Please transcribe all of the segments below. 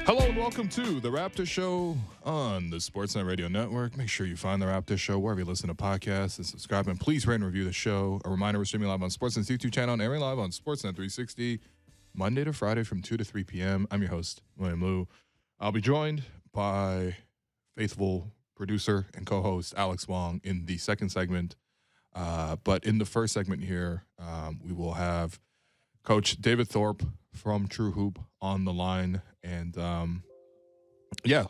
Hello and welcome to the Raptors Show on the Sportsnet Radio Network. Make sure you find the Raptors Show wherever you listen to podcasts and subscribe. And please rate and review the show. A reminder, we're streaming live on Sportsnet's YouTube channel and airing live on Sportsnet 360, Monday to Friday from 2 to 3 p.m. I'm your host, William Liu. I'll be joined by faithful producer and co-host Alex Wong in the second segment. But in the first segment here, we will have Coach David Thorpe from True Hoop on the line. And,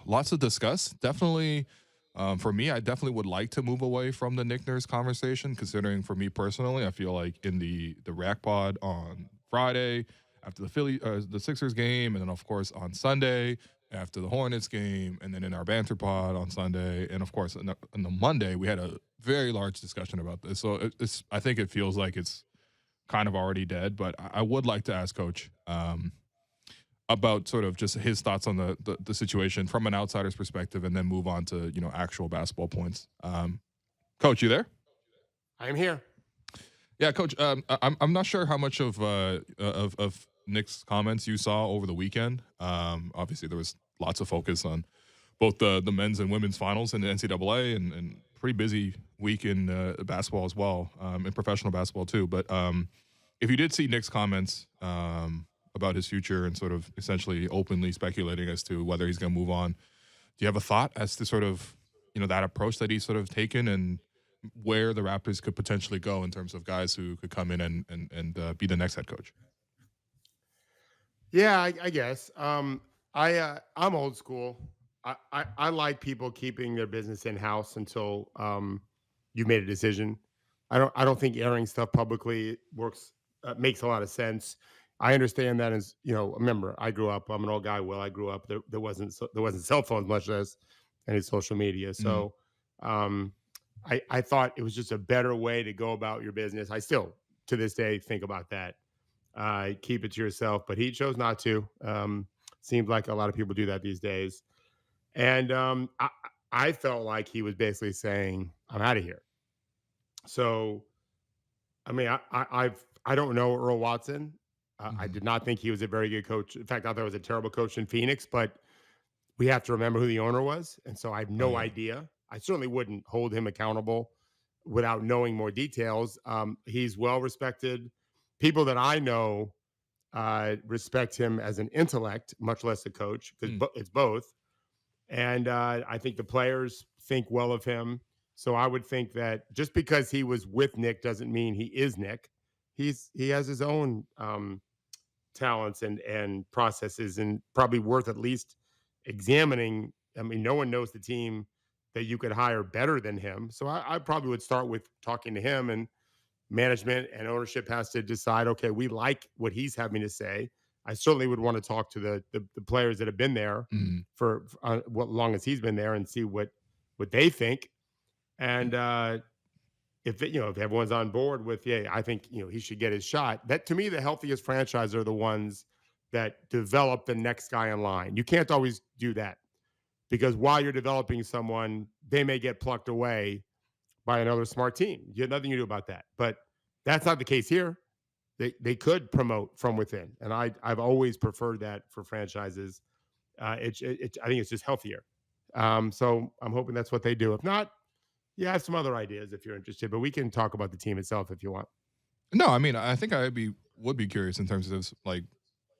lots to discuss. Definitely, for me, I definitely would like to move away from the Nick Nurse conversation, considering for me personally, I feel like in the Rack Pod on Friday, after the Sixers game, and then, of course, on Sunday, after the Hornets game, and then in our banter pod on Sunday, and, of course, on the Monday, we had a very large discussion about this. So I think it feels like it's kind of already dead, but I would like to ask Coach about sort of just his thoughts on the situation from an outsider's perspective, and then move on to, actual basketball points. Coach, you there? I am here. Yeah, Coach. I'm not sure how much of Nick's comments you saw over the weekend. Obviously, there was lots of focus on both the men's and women's finals in the NCAA, and pretty busy week in basketball as well, in professional basketball too. But if you did see Nick's comments about his future and sort of essentially openly speculating as to whether he's going to move on, do you have a thought as to sort of, that approach that he's sort of taken and where the Raptors could potentially go in terms of guys who could come in and be the next head coach? Yeah, I guess. I'm old school. I like people keeping their business in house until you made a decision. I don't think airing stuff publicly makes a lot of sense. I understand that as, remember, I grew up, I'm an old guy, Will, I grew up, there wasn't cell phones, much less any social media. So I thought it was just a better way to go about your business. I still, to this day, think about that. Keep it to yourself, but he chose not to. Seems like a lot of people do that these days. And I felt like he was basically saying, I'm out of here. So, I mean, I don't know Earl Watson. I did not think he was a very good coach. In fact, I thought he was a terrible coach in Phoenix, but we have to remember who the owner was. And so I have no idea. I certainly wouldn't hold him accountable without knowing more details. He's well respected. People that I know respect him as an intellect, much less a coach, because it's both. And I think the players think well of him. So I would think that just because he was with Nick doesn't mean he is Nick. He has his own talents and processes, and probably worth at least examining. I mean, no one knows the team that you could hire better than him. So I probably would start with talking to him, and management and ownership has to decide, okay, we like what he's having to say. I certainly would want to talk to the players that have been there for what long as he's been there, and see what they think. And if everyone's on board with, I think, he should get his shot. That, to me, the healthiest franchises are the ones that develop the next guy in line. You can't always do that, because while you're developing someone, they may get plucked away by another smart team. You have nothing to do about that. But that's not the case here. They could promote from within, and I've always preferred that for franchises. I think it's just healthier. So I'm hoping that's what they do. If not, I have some other ideas if you're interested, but we can talk about the team itself if you want. No, I mean, I think would be curious in terms of like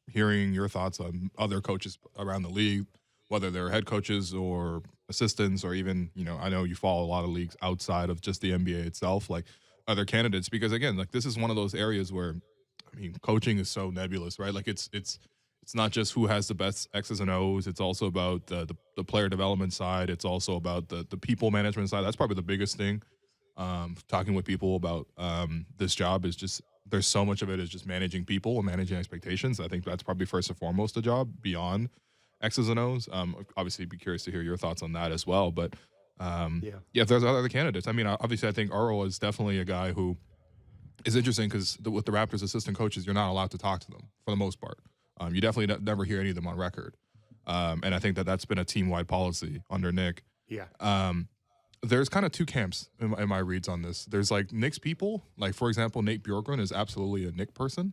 hearing your thoughts on other coaches around the league, whether they're head coaches or assistants, or even, I know you follow a lot of leagues outside of just the NBA itself, like other candidates, because again, like this is one of those areas where, I mean, coaching is so nebulous, right? Like it's not just who has the best X's and O's. It's also about the player development side. It's also about the people management side. That's probably the biggest thing. Talking with people about this job is just, there's so much of it is just managing people and managing expectations. I think that's probably first and foremost the job beyond X's and O's. Obviously, be curious to hear your thoughts on that as well. But if there's other candidates, I mean, obviously, I think Earl is definitely a guy who is interesting, because with the Raptors assistant coaches, you're not allowed to talk to them for the most part. You definitely never hear any of them on record. And I think that's been a team-wide policy under Nick. Yeah. There's kind of two camps in my reads on this. There's like Nick's people. Like, for example, Nate Bjorkgren is absolutely a Nick person.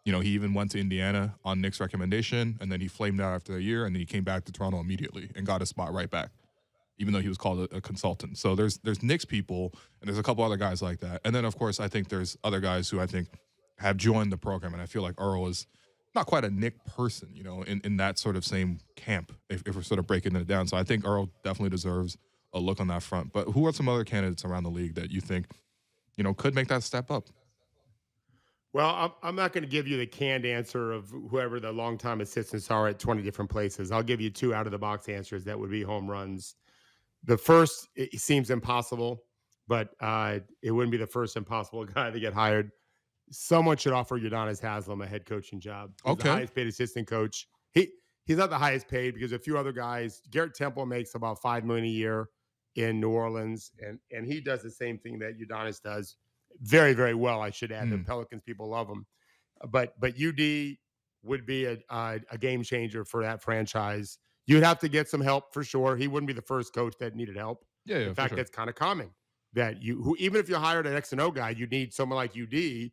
He even went to Indiana on Nick's recommendation, and then he flamed out after a year, and then he came back to Toronto immediately and got a spot right back, even though he was called a consultant. So there's Knicks people, and there's a couple other guys like that. And then, of course, I think there's other guys who I think have joined the program, and I feel like Earl is not quite a Nick person, in that sort of same camp, if we're sort of breaking it down. So I think Earl definitely deserves a look on that front. But who are some other candidates around the league that you think, could make that step up? Well, I'm not going to give you the canned answer of whoever the longtime assistants are at 20 different places. I'll give you two out of the box answers that would be home runs. The first, it seems impossible, but it wouldn't be the first impossible guy to get hired. Someone should offer Udonis Haslem a head coaching job. He's the highest paid assistant coach. He's not the highest paid because a few other guys. Garrett Temple makes about $5 million a year in New Orleans, and he does the same thing that Udonis does very, very well. I should add. The Pelicans people love him, but UD would be a game changer for that franchise. You'd have to get some help for sure. He wouldn't be the first coach that needed help. Yeah, in fact, that's kind of common. That even if you hired an X and O guy, you need someone like UD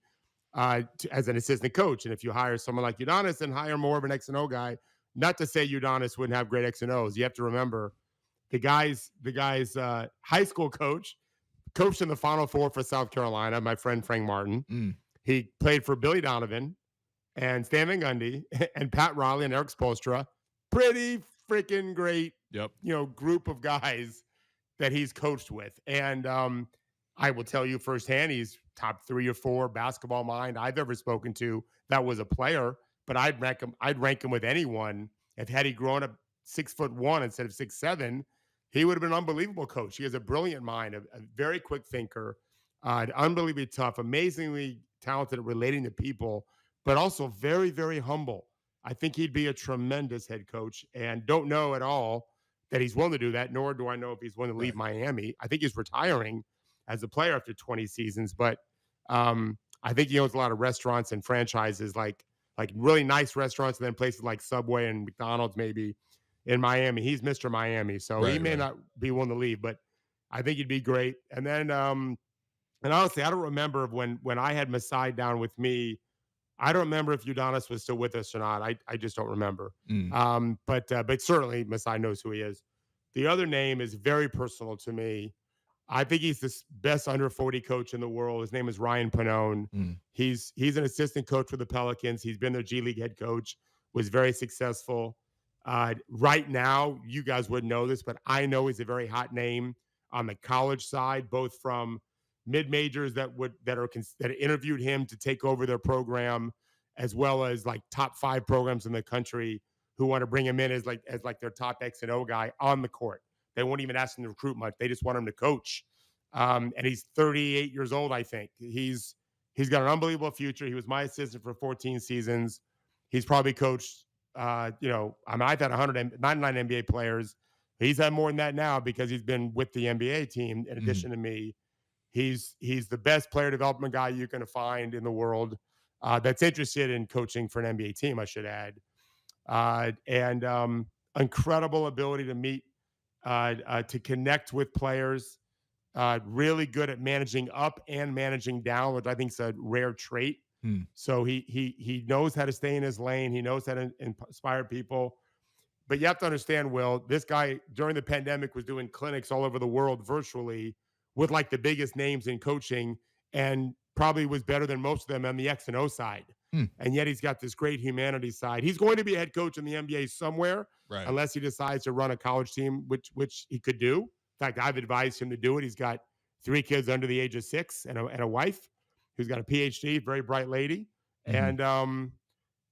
as an assistant coach. And if you hire someone like Udonis, then hire more of an X and O guy. Not to say Udonis wouldn't have great X and O's. You have to remember the guy's high school coach coached in the Final Four for South Carolina. My friend Frank Martin. He played for Billy Donovan and Stan Van Gundy and Pat Riley and Eric Spoelstra. Pretty freaking great, group of guys that he's coached with. And I will tell you firsthand, he's top 3 or 4 basketball mind I've ever spoken to that was a player. But I'd rank him with anyone. Had he grown up 6'1" instead of 6'7", he would have been an unbelievable coach. He has a brilliant mind, a very quick thinker, unbelievably tough, amazingly talented at relating to people, but also very, very humble. I think he'd be a tremendous head coach, and don't know at all that he's willing to do that, nor do I know if he's willing to leave Miami. I think he's retiring as a player after 20 seasons, but I think he owns a lot of restaurants and franchises, like really nice restaurants, and then places like Subway and McDonald's maybe in Miami. He's Mr. Miami, so he may not be willing to leave, but I think he'd be great. And then, and honestly, I don't remember when I had Masai down with me. I don't remember if Udonis was still with us or not. I just don't remember. But certainly Masai knows who he is. The other name is very personal to me. I think he's the best under 40 coach in the world. His name is Ryan Pannone. He's an assistant coach for the Pelicans. He's been their G League head coach, was very successful. Right now, you guys wouldn't know this, but I know he's a very hot name on the college side, both from mid-majors that interviewed him to take over their program, as well as like top 5 programs in the country who want to bring him in as their top X and O guy on the court. They won't even ask him to recruit much. They just want him to coach. And he's 38 years old, I think. He's got an unbelievable future. He was my assistant for 14 seasons. He's probably coached, I've had 199 NBA players. He's had more than that now because he's been with the NBA team in addition to me. He's the best player development guy you can find in the world that's interested in coaching for an NBA team, I should add. And incredible ability to meet, to connect with players, really good at managing up and managing down, which I think is a rare trait. So he knows how to stay in his lane. He knows how to inspire people. But you have to understand, Will, this guy during the pandemic was doing clinics all over the world virtually with like the biggest names in coaching, and probably was better than most of them on the X and O side. And yet he's got this great humanity side. He's going to be a head coach in the NBA somewhere, unless he decides to run a college team, which he could do. In fact, I've advised him to do it. He's got 3 kids under the age of 6 and a wife who's got a PhD, very bright lady. And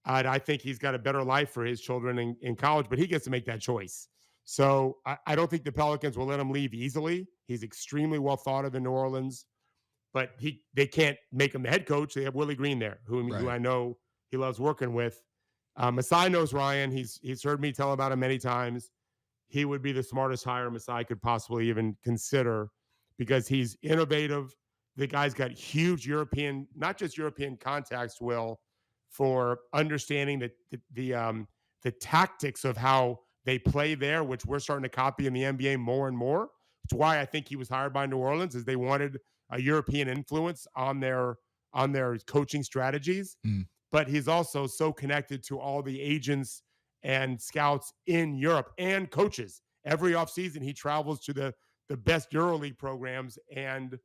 I think he's got a better life for his children in college, but he gets to make that choice. So I don't think the Pelicans will let him leave easily. He's extremely well thought of in New Orleans. But they can't make him the head coach. They have Willie Green there, who I know he loves working with. Masai knows Ryan. He's heard me tell about him many times. He would be the smartest hire Masai could possibly even consider because he's innovative. The guy's got huge European, not just European contacts, Will, for understanding the tactics of how they play there, which we're starting to copy in the NBA more and more. It's why I think he was hired by New Orleans, is they wanted a European influence on their coaching strategies. but he's also so connected to all the agents and scouts in Europe and coaches. Every offseason, he travels to the best EuroLeague programs and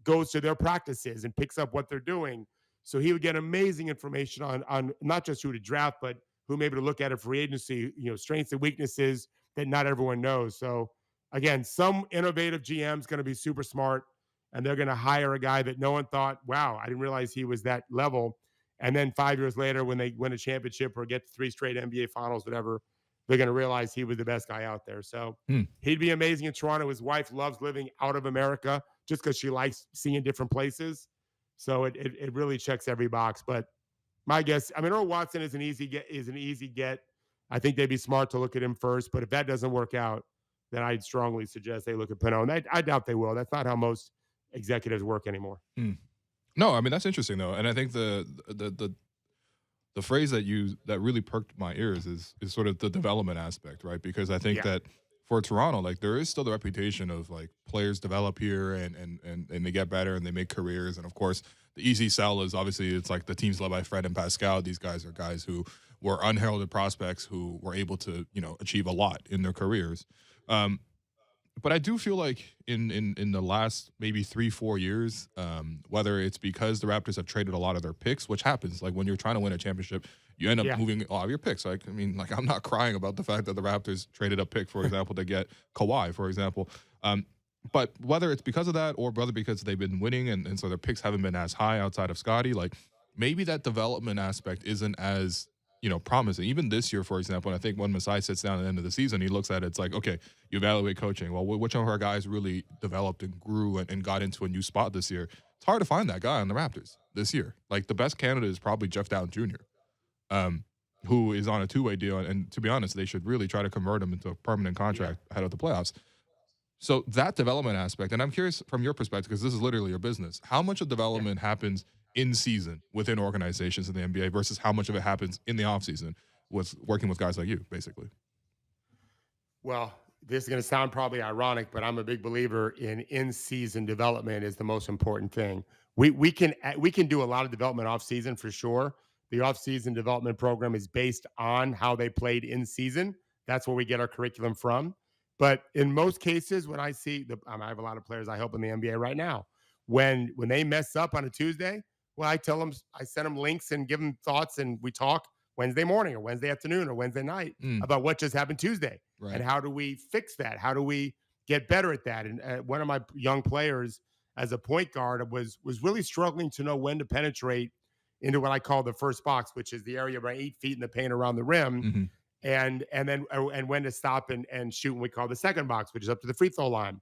goes to their practices and picks up what they're doing. So he would get amazing information on not just who to draft, but who maybe to look at a free agency, strengths and weaknesses that not everyone knows. So again, some innovative GM's going to be super smart, and they're going to hire a guy that no one thought, wow, I didn't realize he was that level. And then 5 years later, when they win a championship or get 3 straight NBA finals, whatever, they're going to realize he was the best guy out there. So he'd be amazing in Toronto. His wife loves living out of America just because she likes seeing different places. So it really checks every box. But my guess, I mean, Earl Watson is an easy get. I think they'd be smart to look at him first. But if that doesn't work out, then I'd strongly suggest they look at Pannone. I doubt they will. That's not how most executives work anymore. No, I mean, that's interesting though, and I think the phrase that really perked my ears is sort of the development aspect, right? Because I think that for Toronto, like, there is still the reputation of like players develop here and they get better and they make careers. And of course, the easy sell is obviously it's like the team's led by Fred and Pascal. These guys are guys who were unheralded prospects who were able to, achieve a lot in their careers. But I do feel like in the last maybe 3-4 years, whether it's because the Raptors have traded a lot of their picks, which happens, like when you're trying to win a championship, you end up moving a lot of your picks. Like, I mean, like, I'm not crying about the fact that the Raptors traded a pick, for example, to get Kawhi, for example. But whether it's because of that or whether because they've been winning and so their picks haven't been as high outside of Scottie, like maybe that development aspect isn't as promising. Even this year, for example, and I think when Masai sits down at the end of the season, he looks at it, it's like, okay, you evaluate coaching. Well, which of our guys really developed and grew and got into a new spot this year? It's hard to find that guy on the Raptors this year. Like, the best candidate is probably Jeff Dowtin Jr., who is on a 2-way deal. And to be honest, they should really try to convert him into a permanent contract ahead of the playoffs. So that development aspect, and I'm curious from your perspective, because this is literally your business, how much of development happens in season within organizations in the NBA versus how much of it happens in the offseason with working with guys like you, basically? Well, this is going to sound probably ironic, but I'm a big believer in-season development is the most important thing. We can do a lot of development off-season for sure. The off-season development program is based on how they played in season. That's where we get our curriculum from. But in most cases, when I see I have a lot of players I help in the NBA right now. When they mess up on a Tuesday, well, I send them links and give them thoughts, and we talk Wednesday morning or Wednesday afternoon or Wednesday night about what just happened Tuesday. Right. And how do we fix that? How do we get better at that? And one of my young players as a point guard was really struggling to know when to penetrate into what I call the first box, which is the area about 8 feet in the paint around the rim, and when to stop and shoot what we call the second box, which is up to the free throw line.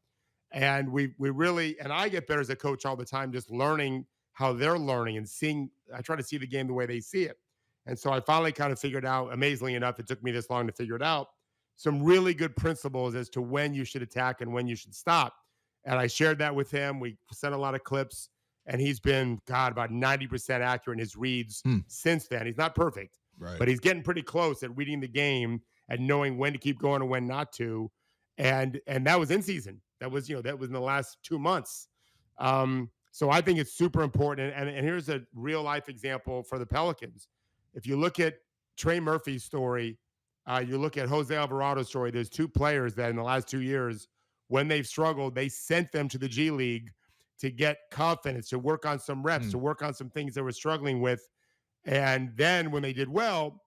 And we really, and I get better as a coach all the time, just learning how they're learning and seeing. I try to see the game the way they see it. And so I finally kind of figured out, amazingly enough, it took me this long to figure it out, some really good principles as to when you should attack and when you should stop. And I shared that with him. We sent a lot of clips, and he's been, about 90% accurate in his reads since then. He's not perfect, but he's getting pretty close at reading the game and knowing when to keep going and when not to. And that was in season. That was in the last 2 months. So I think it's super important. And here's a real life example for the Pelicans. If you look at Trey Murphy's story, you look at Jose Alvarado's story, there's 2 players that in the last 2 years, when they've struggled, they sent them to the G League to get confidence, to work on some reps, to work on some things they were struggling with. And then when they did well,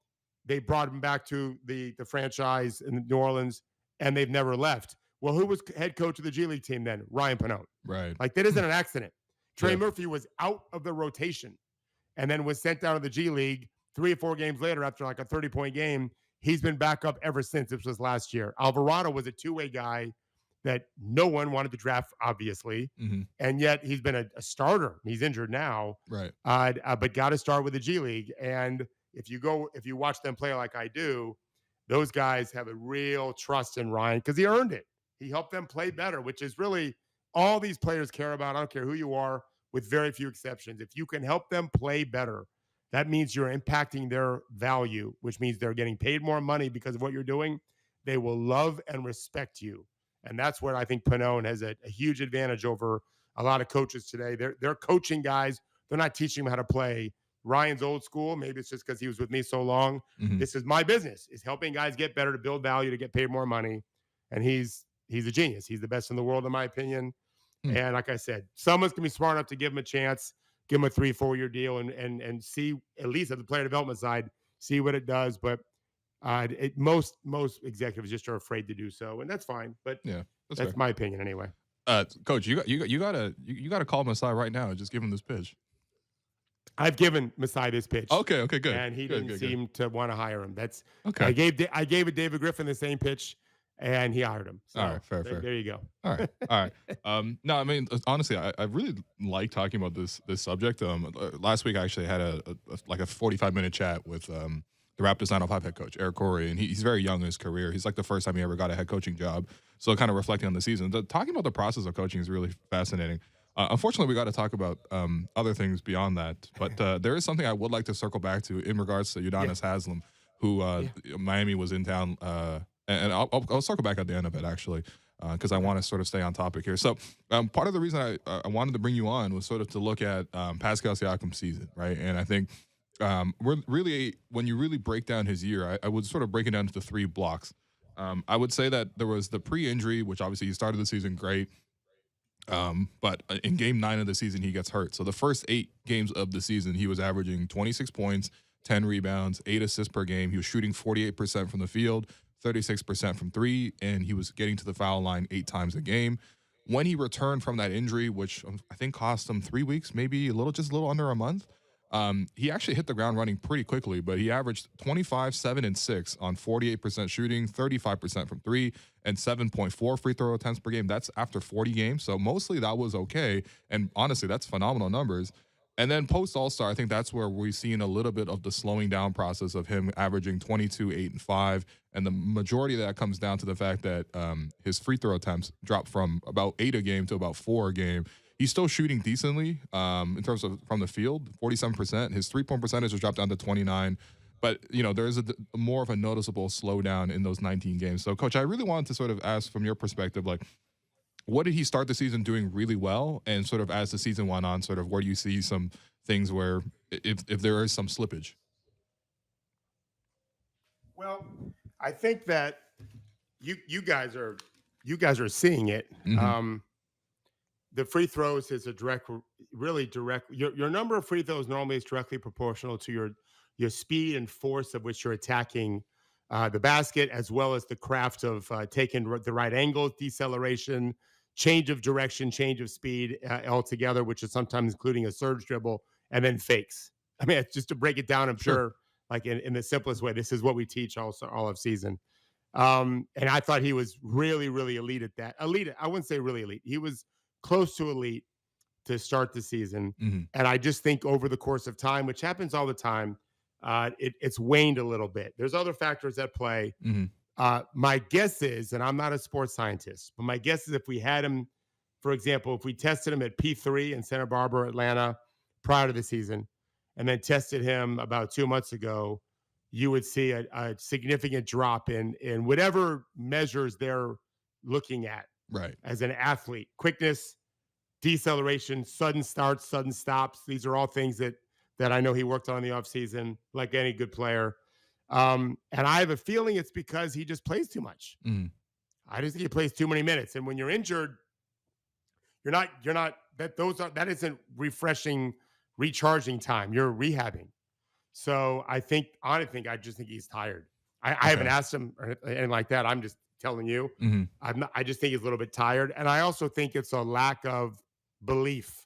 they brought them back to the franchise in New Orleans, and they've never left. Well, who was head coach of the G League team then? Ryan Pannone. Right. Like, that isn't an accident. Trey Murphy was out of the rotation and then was sent down to the G League 3 or 4 games later after like a 30-point game. He's been back up ever since. This was last year. Alvarado was a 2-way guy that no one wanted to draft, obviously, and yet he's been a starter. He's injured now, right? But got to start with the G League. And if you watch them play like I do, those guys have a real trust in Ryan because he earned it. He helped them play better, which is really all these players care about. I don't care who you are, with very few exceptions. If you can help them play better, that means you're impacting their value, which means they're getting paid more money because of what you're doing. They will love and respect you. And that's where I think Pannone has a huge advantage over a lot of coaches today. They're coaching guys. They're not teaching them how to play. Ryan's old school. Maybe it's just because he was with me so long. Mm-hmm. This is my business, is helping guys get better, to build value, to get paid more money. And he's a genius. He's the best in the world, in my opinion. Hmm. And like I said, someone's going to be smart enough to give him a chance, give him a 3-4 year deal, and see, at least at the player development side, see what it does. But most executives just are afraid to do so, and that's fine. But Yeah, that's my opinion anyway. Coach, you gotta call Masai right now and just give him this pitch. I've given Masai this pitch. Okay, good. And he didn't seem to want to hire him. That's okay. I gave it David Griffin the same pitch, and he hired him. So all right, fair. There you go. All right. No, I mean, honestly, I really like talking about this subject. Last week I actually had a 45-minute chat with the Raptors 905 head coach Eric Corey, and he's very young in his career. He's like the first time he ever got a head coaching job. So kind of reflecting on the season, talking about the process of coaching is really fascinating. Unfortunately, we got to talk about other things beyond that. But there is something I would like to circle back to in regards to Udonis Haslem, who Miami was in town. And I'll circle back at the end of it, actually, because I want to sort of stay on topic here. So part of the reason I wanted to bring you on was sort of to look at Pascal Siakam's season, right? And I think we're really, when you really break down his year, I would sort of break it down into 3 blocks. I would say that there was the pre-injury, which obviously he started the season great. But in game 9 of the season, he gets hurt. So the first 8 games of the season, he was averaging 26 points, 10 rebounds, 8 assists per game. He was shooting 48% from the field, 36% from 3, and he was getting to the foul line 8 times a game. When he returned from that injury, which I think cost him 3 weeks, maybe just a little under a month, he actually hit the ground running pretty quickly, but he averaged 25, 7, and 6 on 48% shooting, 35% from 3, and 7.4 free throw attempts per game. That's after 40 games, so mostly that was okay, and honestly, that's phenomenal numbers. And then post All-Star, I think that's where we've seen a little bit of the slowing down process of him averaging 22, 8, and 5, and the majority of that comes down to the fact that his free throw attempts dropped from about 8 a game to about 4 a game. He's still shooting decently in terms of from the field, 47%. His three-point percentage has dropped down to 29. But, there is more of a noticeable slowdown in those 19 games. So, Coach, I really wanted to sort of ask from your perspective, like, what did he start the season doing really well? And sort of as the season went on, sort of where do you see some things where if there is some slippage? Well, I think that you guys are seeing it. Mm-hmm. The free throws is really direct. Your number of free throws normally is directly proportional to your speed and force of which you're attacking the basket, as well as the craft of taking the right angles, deceleration, change of direction, change of speed altogether, which is sometimes including a surge dribble, and then fakes. I mean, just to break it down, I'm sure like in the simplest way, this is what we teach all of season. And I thought he was really, really elite at that. Elite, I wouldn't say really elite. He was close to elite to start the season. Mm-hmm. And I just think over the course of time, which happens all the time, it's waned a little bit. There's other factors at play. Mm-hmm. My guess is, and I'm not a sports scientist, but my guess is if we had him, for example, if we tested him at P3 in Santa Barbara, Atlanta, prior to the season, and then tested him about 2 months ago, you would see a significant drop in whatever measures they're looking at. Right. As an athlete, quickness, deceleration, sudden starts, sudden stops. These are all things that I know he worked on in the offseason, like any good player. And I have a feeling it's because he just plays too much. Mm-hmm. I just think he plays too many minutes. And when you're injured, that isn't refreshing, recharging time. You're rehabbing. So I just think he's tired. I haven't asked him or anything like that. I'm just telling you. Mm-hmm. I just think he's a little bit tired. And I also think it's a lack of belief.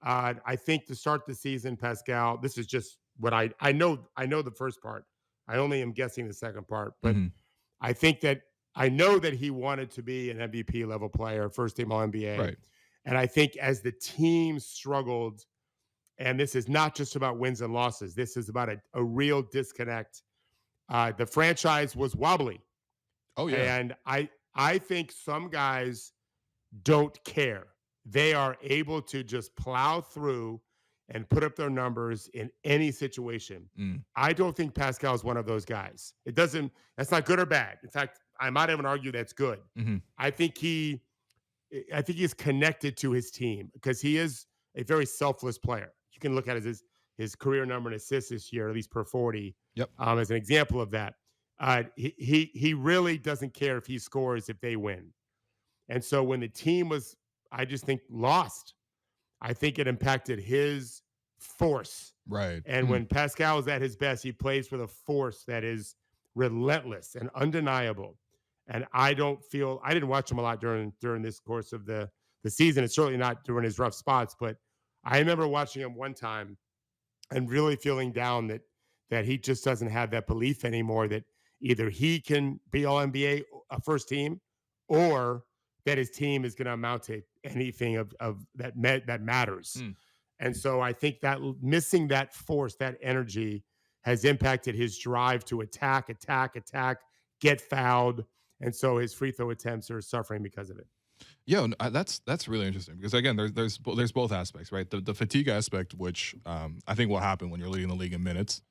I think to start the season, Pascal, this is just what I know the first part. I only am guessing the second part, but I think that I know that he wanted to be an MVP level player, first team All NBA. Right. And I think as the team struggled, and this is not just about wins and losses, this is about a real disconnect. The franchise was wobbly. Oh, yeah. And I think some guys don't care. They are able to just plow through and put up their numbers in any situation. I don't think Pascal is one of those guys. That's not good or bad. In fact, I might even argue that's good. Mm-hmm. I think he's connected to his team because he is a very selfless player. You can look at it as his career number in assists this year, at least per 40, Yep. as an example of that. He really doesn't care if he scores if they win. And so when the team was, I just think, lost, I think it impacted his force. Right. And when Pascal is at his best, he plays with a force that is relentless and undeniable. And I didn't watch him a lot during this course of the season. It's certainly not during his rough spots, but I remember watching him one time and really feeling down that he just doesn't have that belief anymore that either he can be all NBA, a first team, or that his team is going to amount to anything of that matters. And so I think that missing that force, that energy, has impacted his drive to attack, get fouled, and so his free throw attempts are suffering because of it. Yeah, that's really interesting because again, there's both aspects, right? The fatigue aspect, which I think will happen when you're leading the league in minutes,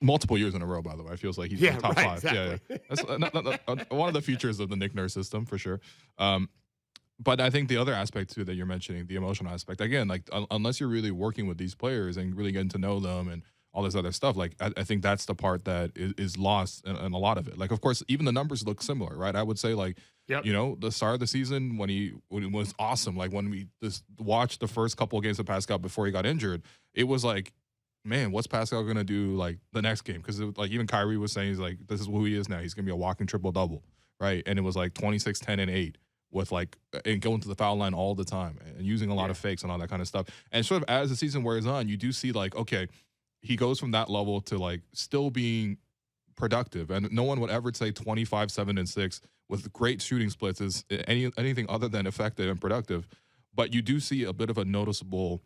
multiple years in a row. By the way, it feels like he's in the top five. Exactly. Yeah. That's one of the features of the Nick Nurse system for sure. But I think the other aspect too that you're mentioning, the emotional aspect, again, like unless you're really working with these players and really getting to know them and all this other stuff, like I think that's the part that is lost in a lot of it. Like, of course, even the numbers look similar, right? I would say, like, you know, the start of the season when he was awesome, like when we just watched the first couple of games of Pascal before he got injured, it was like, man, what's Pascal gonna do like the next game? Because like even Kyrie was saying, he's like, this is who he is now. He's gonna be a walking triple double, right? And it was like 26, 10, and 8 with like and going to the foul line all the time and using a lot of fakes and all that kind of stuff. And sort of as the season wears on, you do see like, okay, he goes from that level to like still being productive. And no one would ever say 25, 7, and 6 with great shooting splits is anything other than effective and productive. But you do see a bit of a noticeable,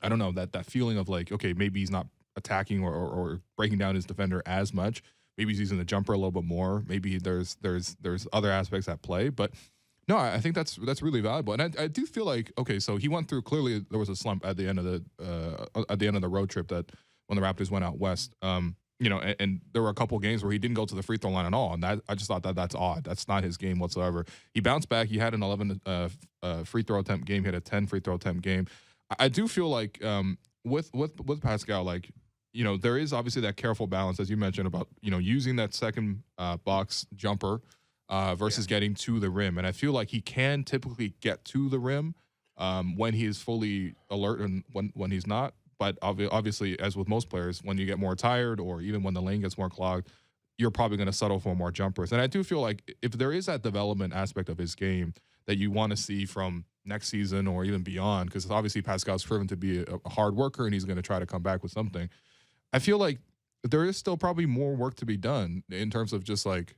I don't know, that feeling of like, okay, maybe he's not attacking or breaking down his defender as much. Maybe he's using the jumper a little bit more. Maybe there's other aspects at play. But no, I think that's really valuable, and I do feel like, okay, so he went through, clearly there was a slump at the end of the road trip that when the Raptors went out west, you know, and there were a couple games where he didn't go to the free throw line at all, and that I just thought that's odd. That's not his game whatsoever. He bounced back. He had an 11 free throw attempt game. He had a 10 free throw attempt game. I do feel like with Pascal, like, you know, there is obviously that careful balance as you mentioned about, you know, using that second box jumper. Versus getting to the rim. And I feel like he can typically get to the rim when he is fully alert and when he's not. But obviously, as with most players, when you get more tired or even when the lane gets more clogged, you're probably going to settle for more jumpers. And I do feel like if there is that development aspect of his game that you want to see from next season or even beyond, because obviously Pascal's proven to be a hard worker and he's going to try to come back with something. I feel like there is still probably more work to be done in terms of just like,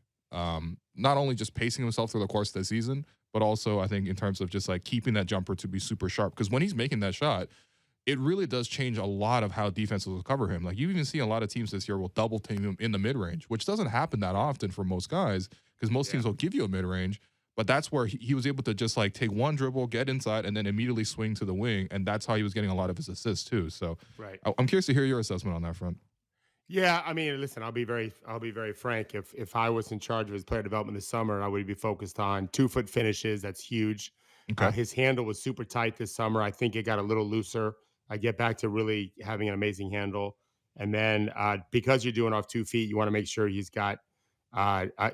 not only just pacing himself through the course of the season, but also I think in terms of just like keeping that jumper to be super sharp. Because when he's making that shot, it really does change a lot of how defenses will cover him. Like you even see a lot of teams this year will double team him in the mid range, which doesn't happen that often for most guys because most teams will give you a mid range. But that's where he was able to just like take one dribble, get inside, and then immediately swing to the wing. And that's how he was getting a lot of his assists too. So I'm curious to hear your assessment on that front. Yeah, I mean, listen, I'll be very frank. If I was in charge of his player development this summer, I would be focused on 2-foot finishes. That's huge. Okay. His handle was super tight this summer. I think it got a little looser. I get back to really having an amazing handle, and then because you're doing off 2 feet, you want to make sure he's got.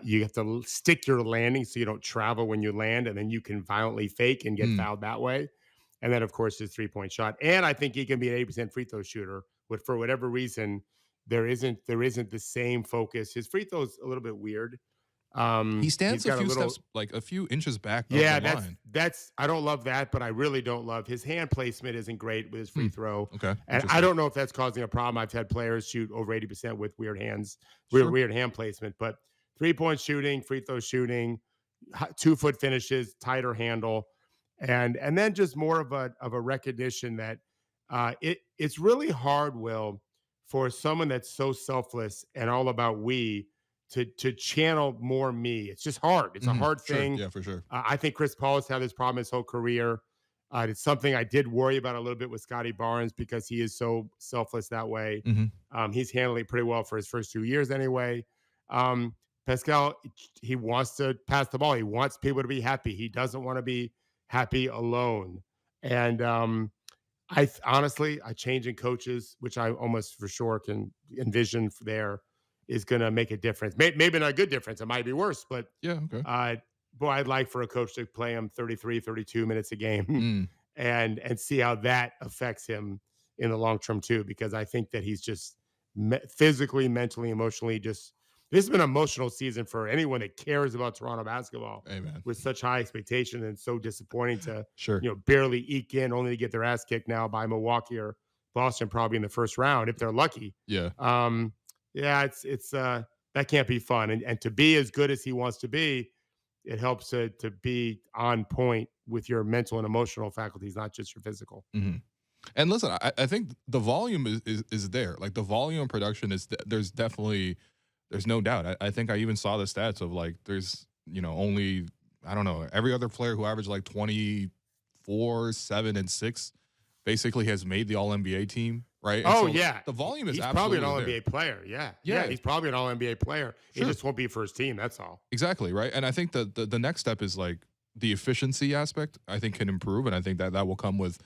You have to stick your landing so you don't travel when you land, and then you can violently fake and get fouled that way. And then, of course, his 3-point shot. And I think he can be an 80% free throw shooter. But for whatever reason, there isn't the same focus. His free throw's a little bit weird. He stands a few steps, like a few inches back. Yeah, of the line. that's I don't love that, but I really don't love his hand placement. Isn't great with his free throw. Okay, and I don't know if that's causing a problem. I've had players shoot over 80% with weird hands, weird hand placement. But 3-point shooting, free throw shooting, 2-foot finishes, tighter handle, and then just more of a recognition that it's really hard, Will, for someone that's so selfless and all about we to channel more me. It's just hard. It's a hard thing. Yeah, for sure. I think Chris Paul has had this problem his whole career. It's something I did worry about a little bit with Scotty Barnes because he is so selfless that way. He's handling it pretty well for his first 2 years anyway. Pascal, he wants to pass the ball. He wants people to be happy. He doesn't want to be happy alone. And Honestly, a change in coaches, which I almost for sure can envision there, is going to make a difference. Maybe not a good difference. It might be worse, but Yeah. Okay. uh, boy, I'd like for a coach to play him 33, 32 minutes a game Mm, and see how that affects him in the long term too, because I think that he's just physically, mentally, emotionally just this has been an emotional season for anyone that cares about Toronto basketball amen. with such high expectation and so disappointing to Sure. barely eke in only to get their ass kicked now by Milwaukee or Boston probably in the first round if they're lucky. Yeah. Um, yeah, it's that can't be fun. And to be as good as he wants to be, it helps to be on point with your mental and emotional faculties, not just your physical. Hmm. And listen, I think the volume is there. Like the volume production is there's definitely there's no doubt. I think I even saw the stats of like there's only I don't know every other player who averaged like 24, 7, and 6 basically has made the All NBA team, right? And Oh so yeah, the volume is he's probably an absolutely All there. NBA player. Yeah, Yeah. he's probably an All NBA player. He Sure. just won't be first team. That's all. Exactly, right? And I think the next step is like the efficiency aspect, I think can improve. And I think that will come with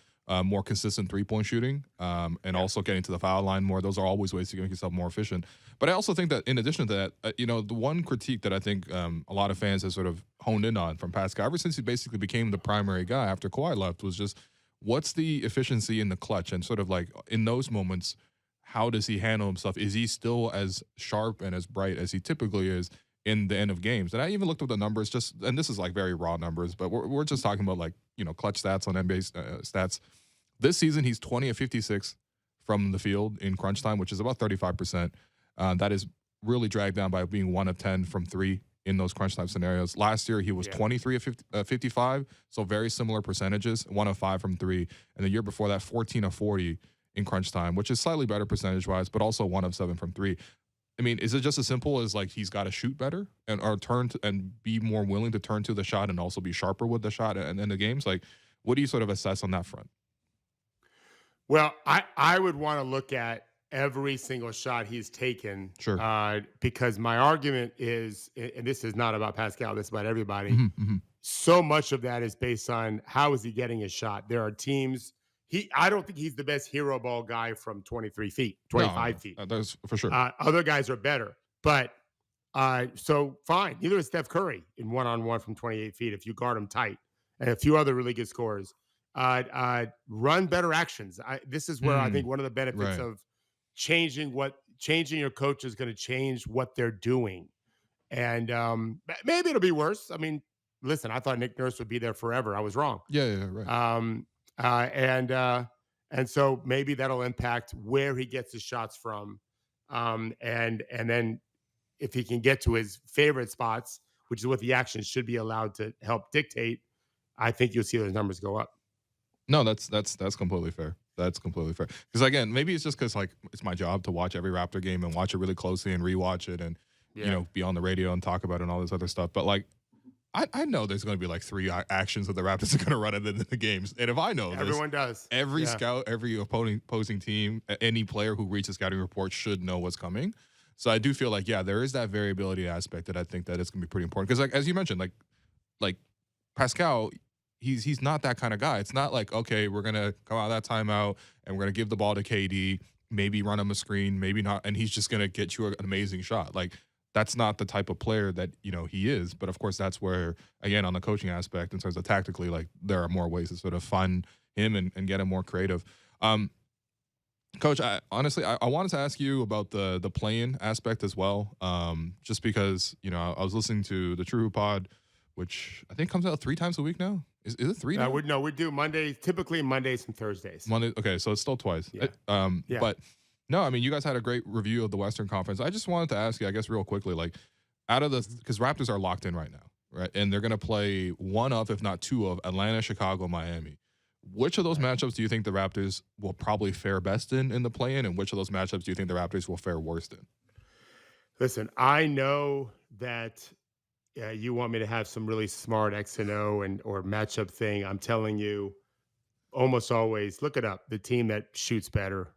more consistent 3-point shooting and also getting to the foul line more. Those are always ways to make yourself more efficient. But I also think that in addition to that, the one critique that I think a lot of fans have sort of honed in on from Pascal ever since he basically became the primary guy after Kawhi left was just what's the efficiency in the clutch and sort of like in those moments, how does he handle himself? Is he still as sharp and as bright as he typically is in the end of games? And I even looked up the numbers and this is like very raw numbers, but we're just talking about like, clutch stats on NBA stats. This season, he's 20 of 56 from the field in crunch time, which is about 35%. That is really dragged down by being 1 of 10 from 3 in those crunch time scenarios. Last year, he was 23 of 55, so very similar percentages, 1 of 5 from 3. And the year before that, 14 of 40 in crunch time, which is slightly better percentage-wise, but also 1 of 7 from 3. I mean, is it just as simple as like he's got to shoot better or turn and be more willing to turn to the shot and also be sharper with the shot and in the games? Like, what do you sort of assess on that front? Well, I would want to look at every single shot he's taken. Sure. Because my argument is, and this is not about Pascal, this is about everybody. Mm-hmm. So much of that is based on how is he getting his shot. There are teams. I don't think he's the best hero ball guy from 23 feet, 25 feet. That's for sure. Other guys are better, but so fine. Neither is Steph Curry in one-on-one from 28 feet if you guard him tight, and a few other really good scorers. Run better actions. This is where I think one of the benefits of changing your coach is going to change what they're doing, and maybe it'll be worse. I mean, listen, I thought Nick Nurse would be there forever. I was wrong. Yeah, right. And so maybe that'll impact where he gets his shots from, and then if he can get to his favorite spots, which is what the action should be allowed to help dictate, I think you'll see those numbers go up. No, that's completely fair. That's completely fair. Because again, maybe it's just because like it's my job to watch every Raptor game and watch it really closely and rewatch it and be on the radio and talk about it and all this other stuff. But like, I know there's going to be like 3 actions that the Raptors are going to run in the games, and if I know everyone does, every scout, every opposing team, any player who reads a scouting report should know what's coming. So I do feel like there is that variability aspect that I think that it's going to be pretty important because like as you mentioned, like Pascal. He's not that kind of guy. It's not like, okay, we're going to come out of that timeout and we're going to give the ball to KD, maybe run him a screen, maybe not, and he's just going to get you an amazing shot. Like, that's not the type of player that, he is. But, of course, that's where, again, on the coaching aspect, in terms of tactically, like, there are more ways to sort of fund him and get him more creative. Coach, I wanted to ask you about the play-in aspect as well, just because, I was listening to the True Pod, which I think comes out 3 times a week now. Is it 3 now? We do Mondays, typically Mondays and Thursdays. Okay, so it's still twice. Yeah. But no, I mean, you guys had a great review of the Western Conference. I just wanted to ask you, I guess, real quickly, like, because Raptors are locked in right now, right? And they're going to play one of, if not 2 of, Atlanta, Chicago, Miami. Which of those matchups do you think the Raptors will probably fare best in the play-in, and which of those matchups do you think the Raptors will fare worst in? Listen, I know that you want me to have some really smart X and O or matchup thing. I'm telling you, almost always look it up. The team that shoots better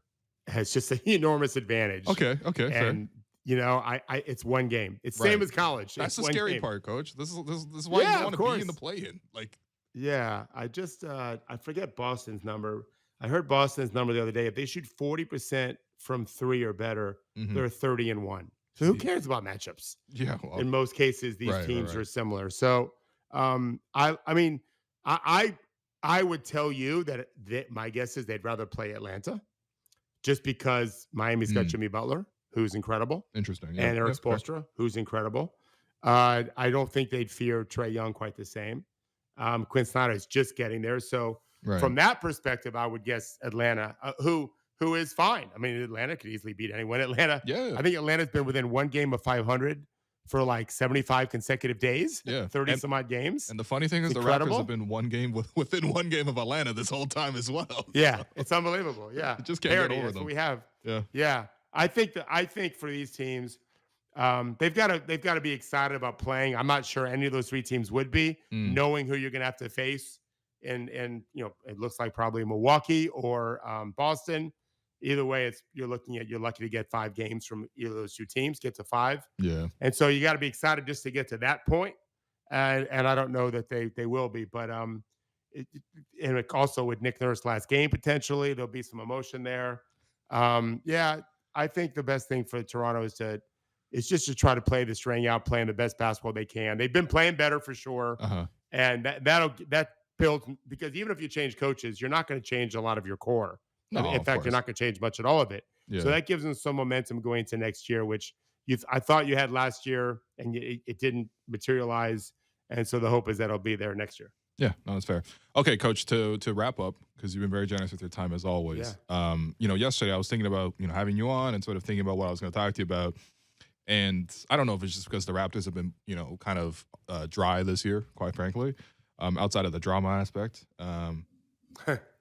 has just an enormous advantage. Okay, and fair. it's one game. It's same as college. That's the scary part, Coach. This is why you want to be in the play-in. Like, I just I forget Boston's number. I heard Boston's number the other day. If they shoot 40% from 3 or better, Mhm. they're 30-1. So who cares about matchups? Yeah, well, In most cases, these right, right, teams right. are similar. So, I mean, I would tell you that my guess is they'd rather play Atlanta just because Miami's got Mm, Jimmy Butler, who's incredible, interesting. Yep, and Eric yep, fair. Spoelstra, who's incredible. I don't think they'd fear Trae Young quite the same. Quinn Snyder is just getting there. So Right. from that perspective, I would guess Atlanta, who is fine. I mean, Atlanta could easily beat anyone. Yeah, I think Atlanta's been within one game of 500 for like 75 consecutive days, yeah. 30 some odd games. And the funny thing It's is, the Raptors have incredible. been within one game of Atlanta this whole time as well. Yeah, So it's unbelievable. Yeah, you just can't get parity. over That's what them. we have. Yeah. Yeah, I think for these teams, they've got to be excited about playing. I'm not sure any of those three teams would be, Mm, knowing who you're going to have to face, and it looks like probably Milwaukee or Boston. Either way, you're lucky to get 5 games from either of those two teams, get to 5, yeah. and so you got to be excited just to get to that point. And I don't know that they will be, but and also with Nick Nurse last game potentially there'll be some emotion there. Yeah, I think the best thing for Toronto is just to try to play the string out, playing the best basketball they can. They've been playing better for sure, Uh huh. and that builds, because even if you change coaches, you're not going to change a lot of your core. No, In of fact, you're course. not going to change much at all of it. So Yeah. that gives them some momentum going into next year, which I thought you had last year, and it didn't materialize. And so the hope is that it'll be there next year. Yeah, no, that's fair. Okay, coach, to wrap up, because you've been very generous with your time as always. Yesterday I was thinking about, having you on and sort of thinking about what I was going to talk to you about. And I don't know if it's just because the Raptors have been, kind of dry this year, quite frankly, outside of the drama aspect.